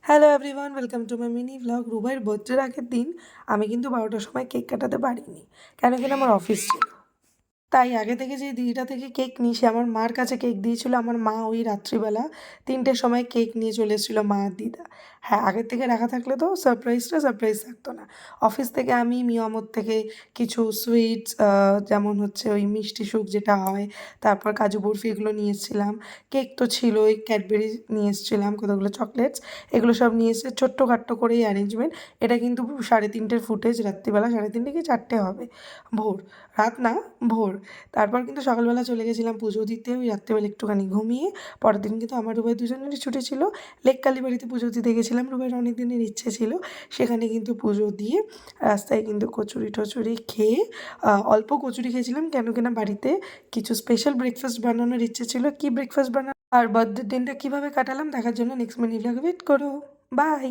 Hello everyone, welcome to my mini vlog. রুবাইয়ের বার্থডের আগের দিন আমি কিন্তু 12টার সময় কেক কাটাতে পারিনি, কেন কিনা আমার অফিস ছিল। তাই আগে থেকে যে দিদিটা থেকে কেক নিই, সে আমার মার কাছে কেক দিয়েছিল। আমার মা ওই রাত্রিবেলা 3টের সময় কেক নিয়ে চলে এসেছিলো, মা আর দিদা। হ্যাঁ, আগের থেকে রাখা থাকলে তো সারপ্রাইজ থাকতো না। অফিস থেকে আমি মিয়ামর থেকে কিছু সুইটস, যেমন হচ্ছে ওই মিষ্টি সুখ যেটা হয়, তারপর কাজু বরফি, এগুলো নিয়ে এসেছিলাম। কেক তো ছিলই, ক্যাডবেরি নিয়ে এসেছিলাম, কতগুলো চকলেটস, এগুলো সব নিয়ে এসে ছোট্ট করে এই অ্যারেঞ্জমেন্ট। এটা কিন্তু 3:30-টের ফুটেজ, রাত্রিবেলা 3:30 কি 4টে হবে, ভোর, রাত না ভোর। তারপর কিন্তু সকালবেলা চলে গেছিলাম পুজো দিতে। ওই রাত্রেবেলা একটুখানি ঘুমিয়ে পরের দিন কিন্তু আমার রুবাই দুজনেরই ছুটি ছিল। লেক কালীবাড়িতে পুজো দিতে গেছিলাম, রুবাইয়ের অনেক দিনের ইচ্ছে ছিল। সেখানে কিন্তু পুজো দিয়ে রাস্তায় কিন্তু কচুরি টচুরি খেয়ে, অল্প কচুরি খেয়েছিলাম, কেন কিনা বাড়িতে কিছু স্পেশাল ব্রেকফাস্ট বানানোর ইচ্ছে ছিল। কি ব্রেকফাস্ট বানানো আর বার্থডের দিনটা কীভাবে কাটালাম দেখার জন্য নেক্সট মিনি ভ্লগে ওয়েট করো। বাই।